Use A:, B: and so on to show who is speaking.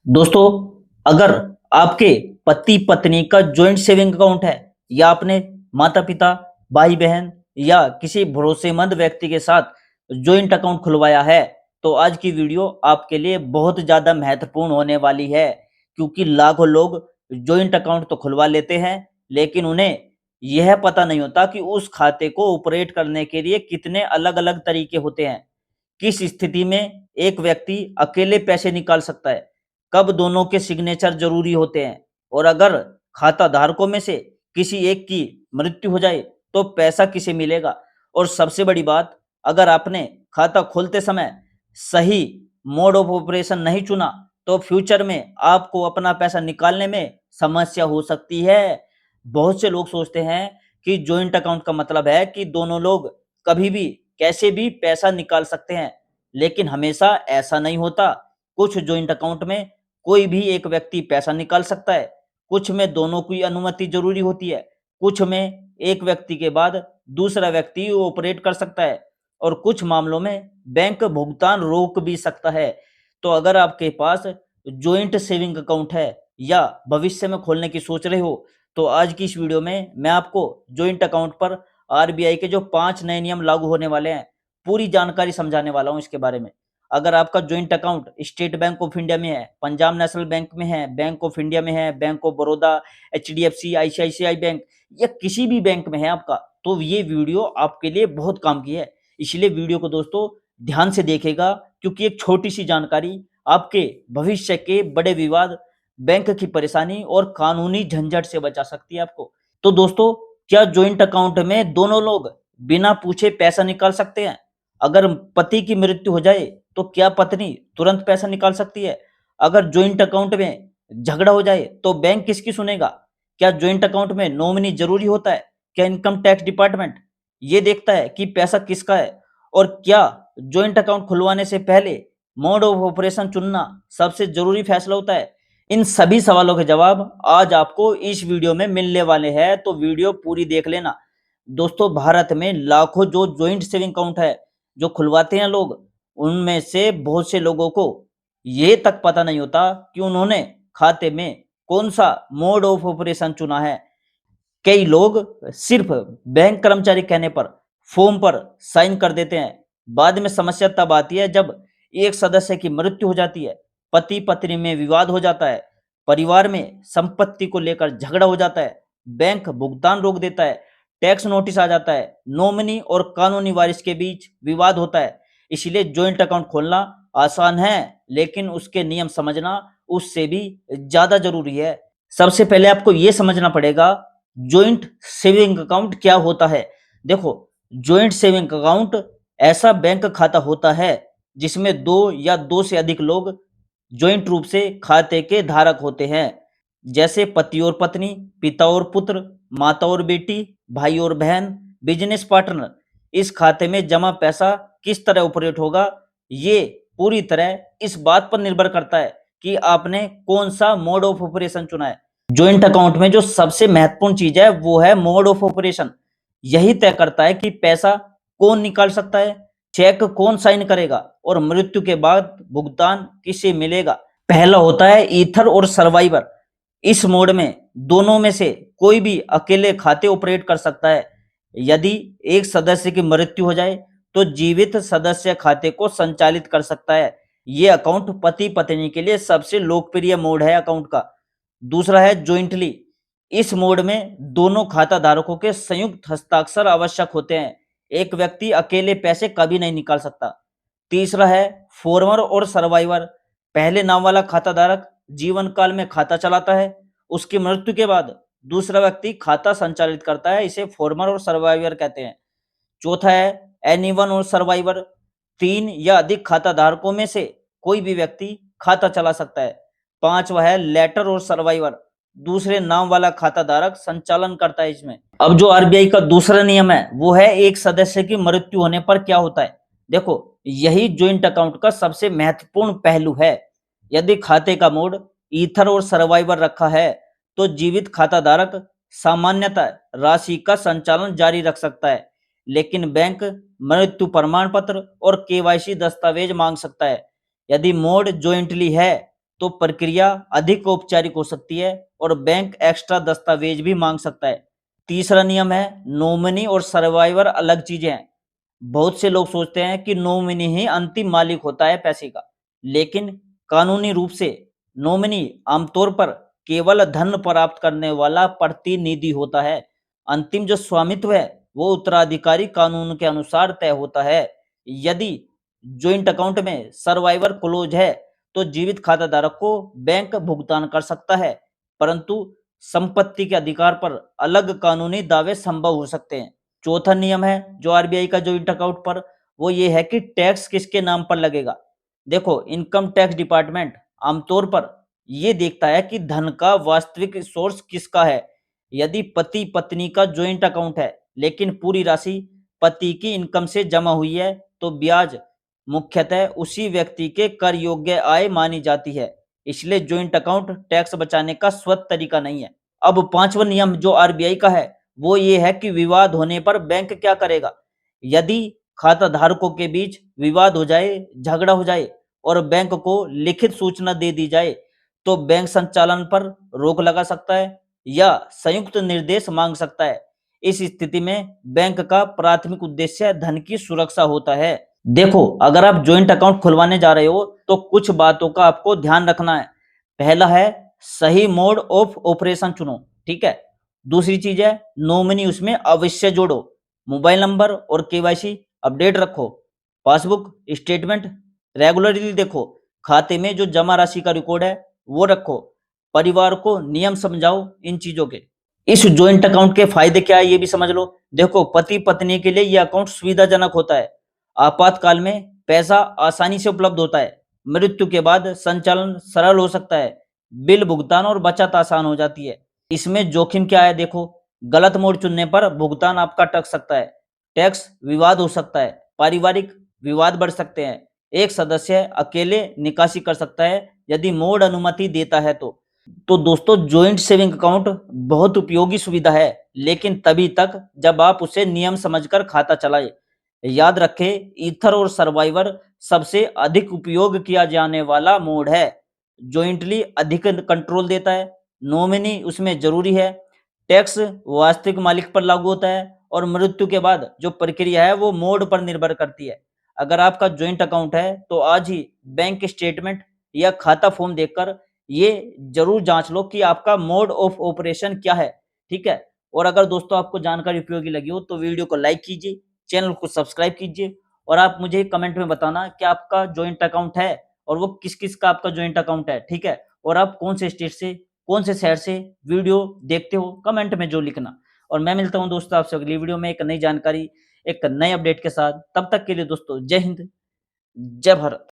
A: दोस्तों, अगर आपके पति पत्नी का जॉइंट सेविंग अकाउंट है या आपने माता पिता, भाई बहन या किसी भरोसेमंद व्यक्ति के साथ जॉइंट अकाउंट खुलवाया है, तो आज की वीडियो आपके लिए बहुत ज़्यादा महत्वपूर्ण होने वाली है। क्योंकि लाखों लोग जॉइंट अकाउंट तो खुलवा लेते हैं, लेकिन उन्हें यह पता नहीं होता कि उस खाते को ऑपरेट करने के लिए कितने अलग-अलग तरीके होते हैं। किस स्थिति में एक व्यक्ति अकेले पैसे निकाल सकता है, कब दोनों के सिग्नेचर जरूरी होते हैं, और अगर खाता धारकों में से किसी एक की मृत्यु हो जाए तो पैसा किसे मिलेगा। और सबसे बड़ी बात, अगर आपने खाता खोलते समय सही मोड ऑफ ऑपरेशन नहीं चुना तो फ्यूचर में आपको अपना पैसा निकालने में समस्या हो सकती है। बहुत से लोग सोचते हैं कि जॉइंट अकाउंट का मतलब है कि दोनों लोग कभी भी कैसे भी पैसा निकाल सकते हैं, लेकिन हमेशा ऐसा नहीं होता। कुछ जॉइंट अकाउंट में कोई भी एक व्यक्ति पैसा निकाल सकता है, कुछ में दोनों की अनुमति जरूरी होती है, कुछ में एक व्यक्ति के बाद दूसरा व्यक्ति ऑपरेट कर सकता है, और कुछ मामलों में बैंक भुगतान रोक भी सकता है। तो अगर आपके पास जॉइंट सेविंग अकाउंट है या भविष्य में खोलने की सोच रहे हो, तो आज की इस वीडियो में मैं आपको जॉइंट अकाउंट पर आरबीआई के जो 5 नए नियम लागू होने वाले हैं, पूरी जानकारी समझाने वाला हूँ इसके बारे में। अगर आपका joint account state bank of India में है, पंजाब नेशनल बैंक में है, बैंक ऑफ इंडिया में है, bank of Baroda, HDFC, ICICI bank या किसी भी बैंक में है आपका, तो ये वीडियो आपके लिए बहुत काम की है। इसलिए वीडियो को दोस्तों ध्यान से देखेगा, क्योंकि एक छोटी सी जानकारी आपके भविष्य के बड़े विवाद, बैंक की परेशानी और कानूनी झंझट से बचा सकती है आपको। तो दोस्तों, क्या जॉइंट अकाउंट में दोनों लोग बिना पूछे पैसा निकाल सकते हैं? अगर पति की मृत्यु हो जाए तो क्या पत्नी तुरंत पैसा निकाल सकती है? अगर जॉइंट अकाउंट में झगड़ा हो जाए तो बैंक किसकी सुनेगा? क्या जॉइंट अकाउंट में नॉमिनी जरूरी होता है? क्या इनकम टैक्स डिपार्टमेंट ये देखता है कि पैसा किसका है? और क्या जॉइंट अकाउंट खुलवाने से पहले मोड ऑफ ऑपरेशन चुनना सबसे जरूरी फैसला होता है? इन सभी सवालों के जवाब आज आपको इस वीडियो में मिलने वाले हैं, तो वीडियो पूरी देख लेना। दोस्तों, भारत में लाखों जो जॉइंट सेविंग अकाउंट है जो खुलवाते हैं लोग, उनमें से बहुत से लोगों को ये तक पता नहीं होता कि उन्होंने खाते में कौन सा मोड ऑफ ऑपरेशन चुना है। कई लोग सिर्फ बैंक कर्मचारी कहने पर फॉर्म पर साइन कर देते हैं। बाद में समस्या तब आती है जब एक सदस्य की मृत्यु हो जाती है, पति पत्नी में विवाद हो जाता है, परिवार में संपत्ति को लेकर झगड़ा हो जाता है, बैंक भुगतान रोक देता है, टैक्स नोटिस आ जाता है, नॉमिनी और कानूनी वारिस के बीच विवाद होता है। इसलिए जॉइंट अकाउंट खोलना आसान है, लेकिन उसके नियम समझना उससे भी ज्यादा जरूरी है। सबसे पहले आपको यह समझना पड़ेगा जॉइंट सेविंग अकाउंट क्या होता है। देखो, जॉइंट सेविंग अकाउंट ऐसा बैंक खाता होता है जिसमें दो या दो से अधिक लोग जॉइंट रूप से खाते के धारक होते हैं, जैसे पति और पत्नी, पिता और पुत्र, माता और बेटी, भाई और बहन, बिजनेस पार्टनर। इस खाते में जमा पैसा किस तरह ऑपरेट होगा, ये पूरी तरह इस बात पर निर्भर करता है कि आपने कौन सा मोड ऑफ ऑपरेशन चुना है। जॉइंट अकाउंट में जो सबसे महत्वपूर्ण चीज है वो है मोड ऑफ ऑपरेशन। यही तय करता है कि पैसा कौन निकाल सकता है, चेक कौन साइन करेगा और मृत्यु के बाद भुगतान किसे मिलेगा। पहला होता है ईथर और सर्वाइवर। इस मोड में दोनों में से कोई भी अकेले खाते ऑपरेट कर सकता है। यदि एक सदस्य की मृत्यु हो जाए तो जीवित सदस्य खाते को संचालित कर सकता है। ये अकाउंट पति पत्नी के लिए सबसे लोकप्रिय मोड है अकाउंट का। दूसरा है जॉइंटली। इस मोड में दोनों खाता धारकों के संयुक्त हस्ताक्षर आवश्यक होते हैं। एक व्यक्ति अकेले पैसे कभी नहीं निकाल सकता। तीसरा है फॉर्मर और सर्वाइवर। पहले नाम वाला खाता धारक जीवन काल में खाता चलाता है, उसकी मृत्यु के बाद दूसरा व्यक्ति खाता संचालित करता है, इसे फॉर्मर और सर्वाइवर कहते हैं। चौथा है एनीवन और सर्वाइवर। 3 या अधिक खाता धारकों में से कोई भी व्यक्ति खाता चला सकता है। पांचवा है लेटर और सर्वाइवर। दूसरे नाम वाला खाता धारक संचालन करता है इसमें। अब जो आरबीआई का दूसरा नियम है वो है एक सदस्य की मृत्यु होने पर क्या होता है। देखो, यही जॉइंट अकाउंट का सबसे महत्वपूर्ण पहलू है। यदि खाते का मोड ईथर और सर्वाइवर रखा है तो जीवित खाता धारक सामान्यतः राशि का संचालन जारी रख सकता है, लेकिन बैंक मृत्यु प्रमाण पत्र और केवाईसी दस्तावेज मांग सकता है। यदि मोड जॉइंटली है तो प्रक्रिया अधिक औपचारिक हो सकती है और बैंक एक्स्ट्रा दस्तावेज भी मांग सकता है। तीसरा नियम है नॉमिनी और सर्वाइवर अलग चीजें हैं। बहुत से लोग सोचते हैं कि नॉमिनी ही अंतिम मालिक होता है पैसे का, लेकिन कानूनी रूप से नॉमिनी आमतौर पर केवल धन प्राप्त करने वाला प्रतिनिधि होता है। अंतिम जो स्वामित्व है वो उत्तराधिकारी कानून के अनुसार तय होता है। यदि ज्वाइंट अकाउंट में सर्वाइवर क्लोज है तो जीवित खाताधारक को बैंक भुगतान कर सकता है, परंतु संपत्ति के अधिकार पर अलग कानूनी दावे संभव हो सकते हैं। चौथा नियम है जो आरबीआई का ज्वाइंट अकाउंट पर, वो ये है कि टैक्स किसके नाम पर लगेगा। देखो, इनकम टैक्स डिपार्टमेंट आमतौर पर ये देखता है कि धन का वास्तविक सोर्स किसका है। यदि पति पत्नी का ज्वाइंट अकाउंट है लेकिन पूरी राशि पति की इनकम से जमा हुई है तो ब्याज मुख्यतः उसी व्यक्ति के कर योग्य आय मानी जाती है। इसलिए ज्वाइंट अकाउंट टैक्स बचाने का स्वतः तरीका नहीं है। अब पांचवा नियम जो आरबीआई का है वो ये है कि विवाद होने पर बैंक क्या करेगा। यदि खाता धारकों के बीच विवाद हो जाए, झगड़ा हो जाए और बैंक को लिखित सूचना दे दी जाए तो बैंक संचालन पर रोक लगा सकता है या संयुक्त निर्देश मांग सकता है। इस स्थिति में बैंक का प्राथमिक उद्देश्य धन की सुरक्षा होता है। देखो, अगर आप ज्वाइंट अकाउंट खुलवाने जा रहे हो तो कुछ बातों का आपको ध्यान रखना है। पहला है सही मोड ऑफ ऑपरेशन चुनो, ठीक है। दूसरी चीज है नॉमिनी उसमें अवश्य जोड़ो, मोबाइल नंबर और केवाईसी अपडेट रखो, पासबुक स्टेटमेंट रेगुलरली देखो, खाते में जो जमा राशि का रिकॉर्ड है वो रखो, परिवार को नियम समझाओ इन चीजों के। इस ज्वाइंट अकाउंट के फायदे क्या है ये भी समझ लो। देखो, पति पत्नी के लिए यह अकाउंट सुविधाजनक होता है। आपातकाल में पैसा आसानी से उपलब्ध होता है। मृत्यु के बाद संचालन सरल हो सकता है। बिल भुगतान और बचत आसान हो जाती है। इसमें जोखिम क्या है देखो, गलत मोड चुनने पर भुगतान आपका अटक सकता है, टैक्स विवाद हो सकता है, पारिवारिक विवाद बढ़ सकते हैं, एक सदस्य अकेले निकासी कर सकता है यदि मोड अनुमति देता है तो दोस्तों, ज्वाइंट सेविंग अकाउंट बहुत उपयोगी सुविधा है, लेकिन तभी तक जब आप उसे नियम समझकर खाता चलाए। याद रखें, ईथर और सर्वाइवर सबसे अधिक उपयोग किया जाने वाला मोड है। जॉइंटली अधिक कंट्रोल देता है, नॉमिनी उसमें जरूरी है, टैक्स वास्तविक मालिक पर लागू होता है और मृत्यु के बाद जो प्रक्रिया है वो मोड पर निर्भर करती है। अगर आपका ज्वाइंट अकाउंट है तो आज ही बैंक स्टेटमेंट या खाता फॉर्म देखकर ये जरूर जांच लो कि आपका मोड ऑफ ऑपरेशन क्या है, ठीक है। और अगर दोस्तों आपको जानकारी उपयोगी लगी हो तो वीडियो को लाइक कीजिए, चैनल को सब्सक्राइब कीजिए और आप मुझे कमेंट में बताना कि आपका जॉइंट अकाउंट है और वो किस किस का आपका जॉइंट अकाउंट है, ठीक है। और आप कौन से स्टेट से, कौन से शहर से वीडियो देखते हो, कमेंट में जो लिखना। और मैं मिलता हूँ दोस्तों आपसे अगली वीडियो में एक नई जानकारी, एक नए अपडेट के साथ। तब तक के लिए दोस्तों जय हिंद, जय भारत।